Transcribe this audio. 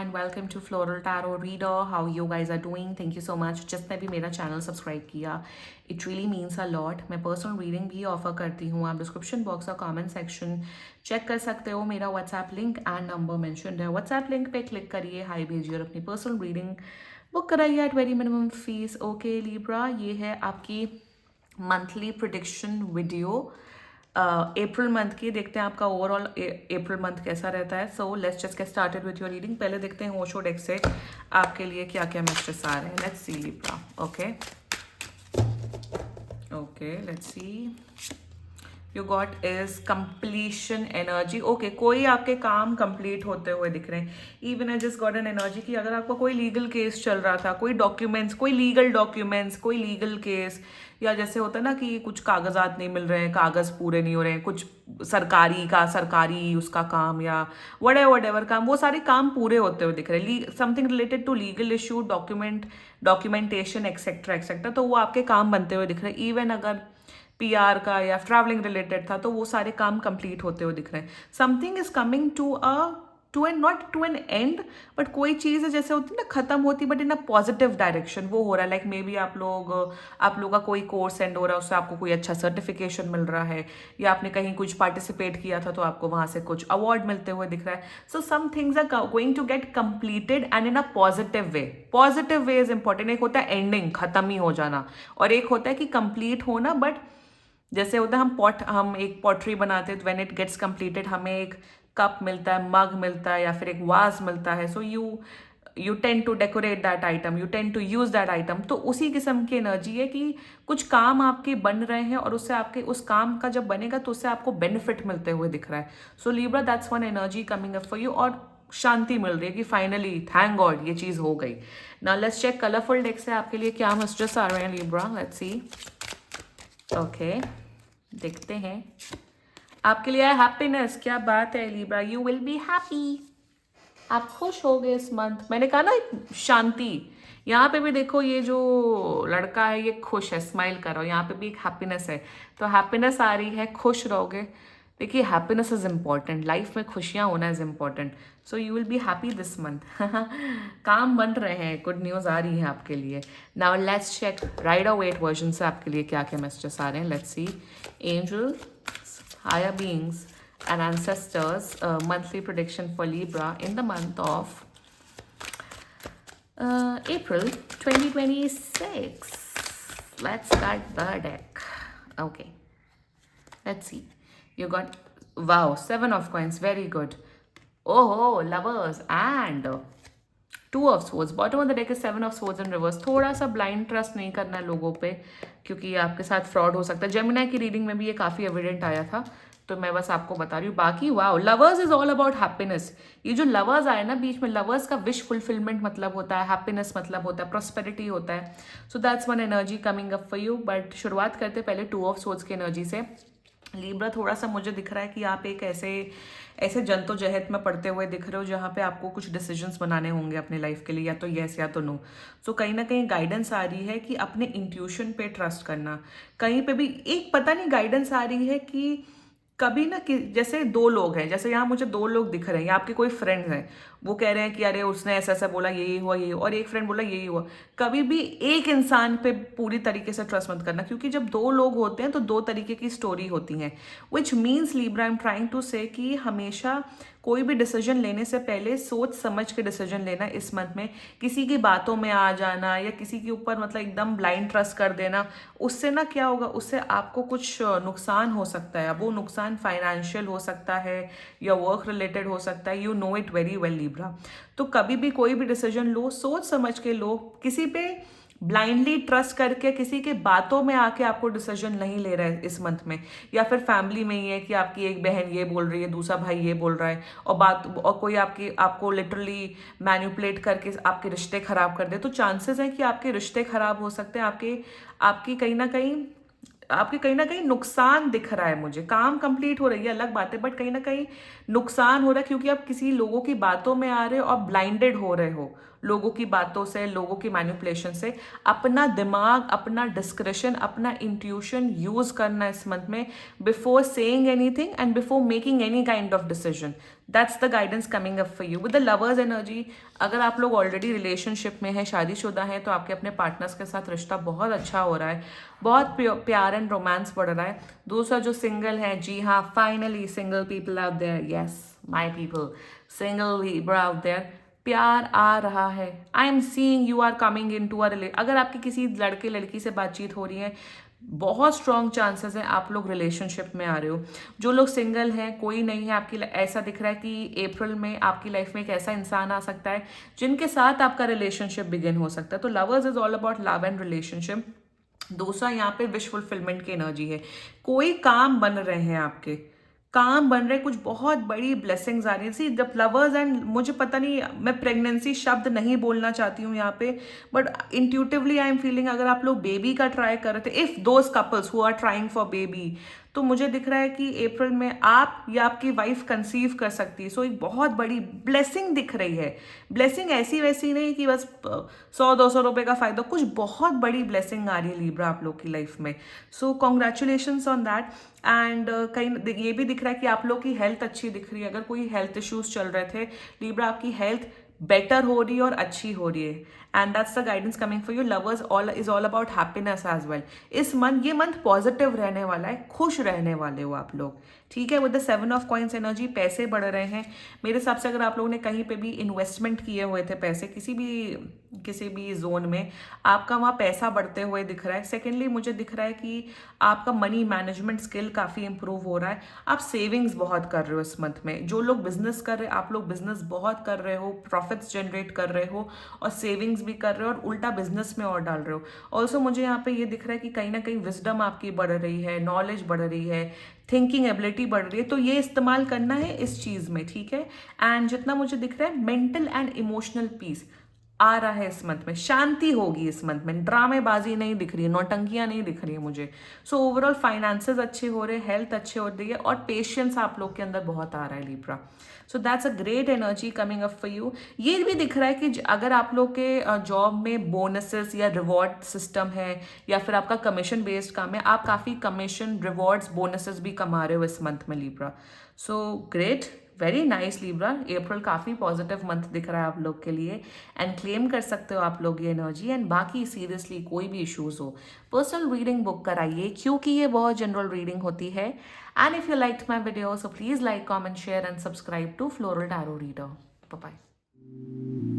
And welcome to floral tarot reader. How you guys are doing? Thank you so much जिसने भी मेरा channel subscribe किया. It really means a lot. मैं personal reading भी offer करती हूँ. आप डिस्क्रिप्शन बॉक्स और कमेंट सेक्शन चेक कर सकते हो. मेरा WhatsApp link and number mention है. व्हाट्सएप लिंक पे क्लिक करिए, हाई भेजिए और अपनी पर्सनल रीडिंग बुक कराइए at very minimum fees. Okay Libra, ये है आपकी monthly prediction video April month की. देखते हैं आपका ओवरऑल अप्रैल मंथ कैसा रहता है. So let's just get started with your reading. पहले देखते हैं ओशो डेक से आपके लिए क्या क्या मैसेजेस आ रहे हैं. Let's C Libra. Okay okay, let's see. You got is completion energy. Okay, कोई आपके काम कंप्लीट होते हुए दिख रहे हैं. Even I just got an energy कि अगर आपका कोई लीगल केस चल रहा था, कोई डॉक्यूमेंट्स, कोई लीगल डॉक्यूमेंट्स, कोई लीगल केस, या जैसे होता है ना कि कुछ कागजात नहीं मिल रहे हैं, कागज पूरे नहीं हो रहे हैं, कुछ सरकारी उसका काम या वट एवर काम, वो सारे काम पूरे होते हुए दिख रहे हैं. Something related to legal issue, documentation etcetera etcetera, तो वो आपके काम बनते हुए दिख रहे हैं. इवन अगर पीआर का या ट्रैवलिंग रिलेटेड था तो वो सारे काम कंप्लीट होते हुए दिख रहे हैं. Something is coming to an not to an end, but कोई चीज़ है जैसे होती है ना खत्म होती, but in a positive direction वो हो रहा है. लाइक मे बी आप लोग का कोई कोर्स एंड हो रहा है, उससे आपको कोई अच्छा सर्टिफिकेशन मिल रहा है, या आपने कहीं कुछ पार्टिसिपेट किया था तो आपको वहां से कुछ अवार्ड मिलते हुए दिख रहा है. So some things are going to get completed and in a positive way. Positive way is important. एक होता है एंडिंग, खत्म ही हो जाना, और एक होता है कि कंप्लीट होना. बट जैसे होता है हम एक पॉटरी बनाते हैं, तो व्हेन इट गेट्स कंप्लीटेड हमें एक कप मिलता है, मग मिलता है, या फिर एक वाज मिलता है. So you tend to decorate that item, you tend to use that item. तो उसी किस्म की एनर्जी है कि कुछ काम आपके बन रहे हैं, और उससे आपके उस काम का जब बनेगा तो उससे आपको बेनिफिट मिलते हुए दिख रहा है. So Libra, that's one energy coming up for you. और शांति मिल रही है कि फाइनली थैंक गॉड ये चीज हो गई. Now let's check colourful deck से आपके लिए क्या मैसेजेस आ रहे हैं लिब्रा. Let's see. ओके, देखते हैं आपके लिए हैप्पीनेस. क्या बात है Libra, you will be happy. आप खुश हो गए इस मंथ. मैंने कहा ना शांति. यहाँ पे भी देखो, ये जो लड़का है ये खुश है, स्माइल कर रहा हो. यहाँ पे भी एक हैप्पीनेस है, तो हैप्पीनेस आ रही है, खुश रहोगे. देखिए, हैप्पीनेस इज इम्पॉर्टेंट. लाइफ में खुशियाँ होना is important. So you will be happy this month. काम बन रहे हैं, गुड न्यूज़ आ रही है आपके लिए. Now let's check Rider Waite version से आपके लिए क्या क्या मैसेजेस आ रहे हैं. Let's see. Angel, higher beings and ancestors, monthly prediction for Libra in the month of April 2026. Let's start the deck. Okay, let's see. You got, wow, 7 of coins, very good. Oh, lovers and two of swords. Bottom of the deck is 7 of swords in reverse. थोड़ा सा blind trust नहीं करना है लोगों पे, क्योंकि आपके साथ फ्रॉड हो सकता है. जेमिनी की रीडिंग में भी ये काफ़ी एविडेंट आया था, तो मैं बस आपको बता रही हूँ. बाकी wow, lovers is all about happiness. ये जो लवर्स आए ना बीच में, लवर्स का विश फुलफिलमेंट मतलब होता है, हैप्पीनेस मतलब होता है, प्रॉस्पेरिटी होता है. So that's one energy coming up for you. But शुरुआत करते पहले 2 of swords की एनर्जी से. लिब्रा, थोड़ा सा मुझे दिख रहा है कि आप एक ऐसे ऐसे जद्दोजहद में पड़ते हुए दिख रहे हो जहाँ पे आपको कुछ डिसीजंस बनाने होंगे अपने लाइफ के लिए, या तो येस या तो नो. सो कहीं ना कहीं गाइडेंस आ रही है कि अपने इंट्यूशन पे ट्रस्ट करना. कहीं पे भी एक पता नहीं गाइडेंस आ रही है कि कभी ना कि जैसे 2 लोग हैं, जैसे यहाँ मुझे 2 लोग दिख रहे हैं, या आपके कोई फ्रेंड्स हैं, वो कह रहे हैं कि अरे उसने ऐसा ऐसा बोला, यही हुआ यही हुआ, और एक फ्रेंड बोला यही हुआ. कभी भी एक इंसान पे पूरी तरीके से ट्रस्ट मत करना, क्योंकि जब 2 लोग होते हैं तो 2 तरीके की स्टोरी होती हैं. Which means Libra, I am trying to say कि हमेशा कोई भी डिसीजन लेने से पहले सोच समझ के डिसीजन लेना. इस मंथ में किसी की बातों में आ जाना या किसी के ऊपर मतलब एकदम ब्लाइंड ट्रस्ट कर देना, उससे ना क्या होगा, उससे आपको कुछ नुकसान हो सकता है. वो नुकसान फाइनेंशियल हो सकता है या वर्क रिलेटेड हो सकता है. You know it very well Libra. तो कभी भी कोई भी डिसीजन लो, सोच समझ के लो. किसी पे ब्लाइंडली ट्रस्ट करके किसी के बातों में आके आपको डिसीजन नहीं ले रहा है इस मंथ में. या फिर फैमिली में ही है कि आपकी एक बहन ये बोल रही है, दूसरा भाई ये बोल रहा है, और कोई आपको लिटरली मैनिपुलेट करके आपके रिश्ते खराब कर दे. तो चांसेस हैं कि आपके रिश्ते खराब हो सकते हैं. आपकी कहीं ना कहीं नुकसान दिख रहा है मुझे. काम कंप्लीट हो रही है अलग बात है, बट कहीं ना कहीं नुकसान हो रहा है, क्योंकि आप किसी लोगों की बातों में आ रहे हो और ब्लाइंडेड हो रहे हो लोगों की बातों से, लोगों की मैनिपुलेशन से. अपना दिमाग, अपना डिस्क्रिशन, अपना इंट्यूशन यूज करना इस मंथ में, before saying anything and before making any kind of decision. That's the guidance coming up for you with the lovers energy. अगर आप लोग ऑलरेडी रिलेशनशिप में हैं, शादीशुदा हैं, तो आपके अपने पार्टनर्स के साथ रिश्ता बहुत अच्छा हो रहा है, बहुत प्यार एंड रोमांस बढ़ रहा है। दूसरा जो सिंगल है, जी हाँ, finally single people out there, yes my people, single people out there, प्यार आ रहा है। I am seeing you are coming into a relay, अगर आपकी किसी लड़के लड़की से बातचीत हो रही है, बहुत स्ट्रॉन्ग चांसेस हैं आप लोग रिलेशनशिप में आ रहे हो। जो लोग सिंगल हैं, कोई नहीं है आपकी, ऐसा दिख रहा है कि अप्रैल में आपकी लाइफ में एक ऐसा इंसान आ सकता है जिनके साथ आपका रिलेशनशिप बिगिन हो सकता है। तो lovers is all about love and relationship. दूसरा यहाँ पे विश फुलफिलमेंट की एनर्जी है, कोई काम बन रहे हैं आपके, काम बन रहे, कुछ बहुत बड़ी ब्लेसिंग्स आ रही है। सी जब लवर्स एंड, मुझे पता नहीं, मैं प्रेगनेंसी शब्द नहीं बोलना चाहती हूँ यहाँ पे, but intuitively I am feeling अगर आप लोग बेबी का ट्राई कर रहे थे, if those couples who are trying for baby, तो मुझे दिख रहा है कि अप्रैल में आप या आपकी वाइफ कंसीव कर सकती है। सो एक बहुत बड़ी ब्लेसिंग दिख रही है। ब्लेसिंग ऐसी वैसी नहीं कि बस 100-200 रुपए का फायदा, कुछ बहुत बड़ी ब्लेसिंग आ रही है लिब्रा आप लोग की लाइफ में। सो कॉन्ग्रेचुलेशंस ऑन दैट। एंड कहीं ये भी दिख रहा है कि आप लोग की हेल्थ अच्छी दिख रही है। अगर कोई हेल्थ इश्यूज चल रहे थे लिब्रा, आपकी हेल्थ बेटर हो रही है और अच्छी हो रही है। And that's the guidance coming for you. Lovers all is all about happiness as well. इस मंथ, ये मंथ पॉजिटिव रहने वाला है, खुश रहने वाले हो आप लोग, ठीक है। With the 7 of coins energy, पैसे बढ़ रहे हैं मेरे हिसाब से। अगर आप लोगों ने कहीं पे भी इन्वेस्टमेंट किए हुए थे पैसे, किसी भी जोन में, आपका वहाँ पैसा बढ़ते हुए दिख रहा है। सेकेंडली मुझे दिख रहा है कि आपका मनी मैनेजमेंट स्किल काफ़ी इंप्रूव हो रहा है। आप सेविंग्स बहुत कर रहे हो इस मंथ में। जो लोग बिजनेस कर रहे हैं, आप लोग बिजनेस बहुत कर रहे हो, प्रॉफिट्स जनरेट कर रहे हो और सेविंग्स भी कर रहे हो और उल्टा बिजनेस में और डाल रहे हो। ऑल्सो मुझे यहाँ पे ये दिख रहा है कि कहीं ना कहीं विजडम आपकी बढ़ रही है, नॉलेज बढ़ रही है, थिंकिंग एबिलिटी बढ़ रही है। तो ये इस्तेमाल करना है इस चीज़ में, ठीक है। एंड जितना मुझे दिख रहा है, मेंटल एंड इमोशनल पीस आ रहा है इस मंथ में, शांति होगी इस मंथ में, ड्रामेबाजी नहीं दिख रही है, नौटंकियां नहीं दिख रही है मुझे। सो ओवरऑल फाइनेंसेस अच्छे हो रहे हैं, हेल्थ अच्छे हो रही है और पेशेंस आप लोग के अंदर बहुत आ रहा है Libra. So that's a great energy coming up for you. ये भी दिख रहा है कि अगर आप लोग के जॉब में बोनसेस या रिवॉर्ड सिस्टम है या फिर आपका कमीशन बेस्ड काम है, आप काफ़ी कमीशन, रिवॉर्ड्स, बोनसेस भी कमा रहे हो इस मंथ में Libra. So great, very nice Libra. अप्रैल काफ़ी पॉजिटिव मंथ दिख रहा है आप लोग के लिए एंड क्लेम कर सकते हो आप लोग ये एनर्जी। एंड बाकी सीरियसली कोई भी इश्यूज हो, पर्सनल रीडिंग बुक कराइए, क्योंकि ये बहुत जनरल रीडिंग होती है। And if you like my video, so please like, comment, share and subscribe to floral tarot reader. Bye bye.